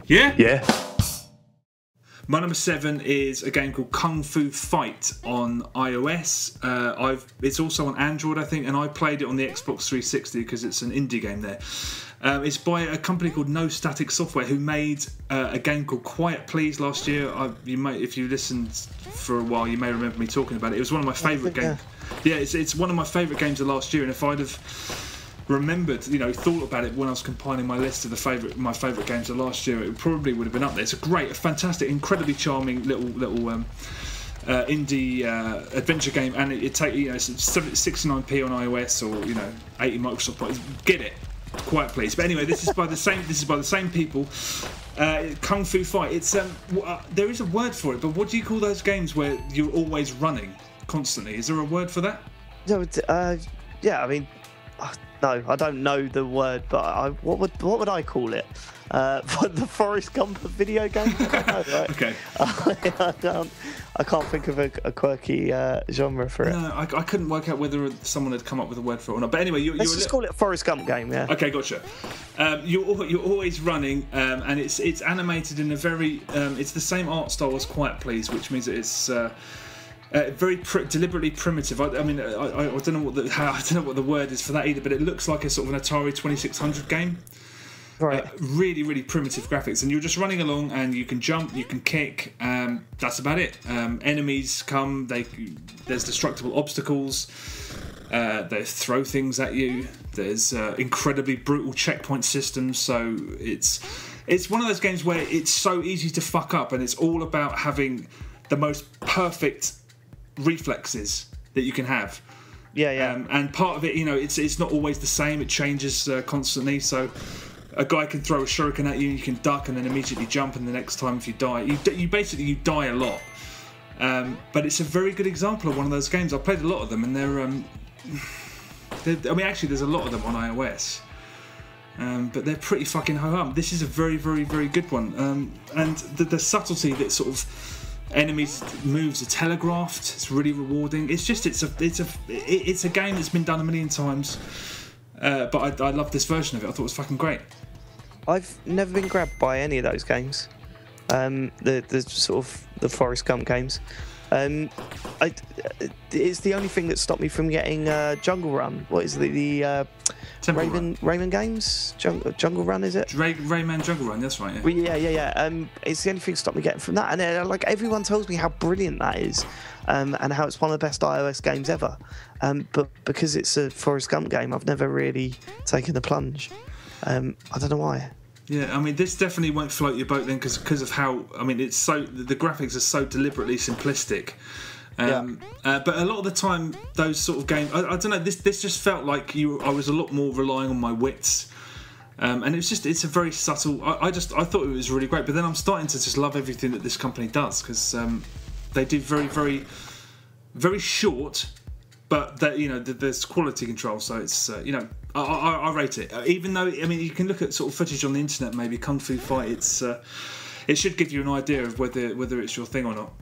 Yeah? Yeah. My number 7 is a game called Kung Fu Fight on iOS. It's also on Android, I think, and I played it on the Xbox 360 because it's an indie game there. It's by a company called Nostatic Software, who made a game called Quiet Please last year. If you listened for a while, you may remember me talking about it. It was one of my favourite games. Yeah, it's one of my favourite games of last year, and if I'd have remembered, thought about it when I was compiling my list of my favourite games of last year, it probably would have been up there. It's a fantastic, incredibly charming little indie adventure game, and it's 69p on iOS or 80 Microsoft points. Get it, Quiet Please. But anyway, this is by the same people. Kung Fu Fight. It's there is a word for it, but what do you call those games where you're always running constantly? Is there a word for that? No, yeah. I mean, no, I don't know the word, but what would I call it? The Forrest Gump video game? I don't know, right? Okay. I can't think of a quirky genre for it. No, I couldn't work out whether someone had come up with a word for it or not. But anyway, let's just call it a Forrest Gump game, yeah. Okay, gotcha. You're always running, and it's animated in a very it's the same art style as Quiet Please, which means that it's very deliberately primitive. I don't know what the word is for that either, but it looks like a sort of an Atari 2600 game. Right. Really, really primitive graphics, and you're just running along, and you can jump, you can kick. That's about it. Enemies come. There's destructible obstacles. They throw things at you. There's incredibly brutal checkpoint systems. So it's one of those games where it's so easy to fuck up, and it's all about having the most perfect reflexes that you can have. Yeah. And part of it, it's not always the same. It changes constantly. So a guy can throw a shuriken at you, you can duck and then immediately jump, and the next time if you die, you die a lot. But it's a very good example of one of those games. I've played a lot of them, and actually there's a lot of them on iOS. But they're pretty fucking ho-hum. This is a very, very, very good one. And the subtlety that sort of enemies moves are telegraphed. It's really rewarding. It's a game that's been done a million times. But I love this version of it. I thought it was fucking great. I've never been grabbed by any of those games. The sort of the Forrest Gump games. It's the only thing that stopped me from getting Jungle Run. What is the Rayman Games? Jungle Run, is it? Rayman Jungle Run, that's right. Yeah. Yeah. It's the only thing that stopped me getting from that. And like everyone tells me how brilliant that is, and how it's one of the best iOS games ever. But because it's a Forrest Gump game, I've never really taken the plunge. I don't know why. Yeah, I mean, this definitely won't float your boat then because of how, it's so, the graphics are so deliberately simplistic. But a lot of the time, those sort of games, I don't know, this just felt like I was a lot more relying on my wits. And it's a very subtle, I thought it was really great, but then I'm starting to just love everything that this company does, because they do very, very, very short, but there's quality control, so it's I rate it. Even though you can look at sort of footage on the internet, maybe Kung Fu Fight. It should give you an idea of whether it's your thing or not.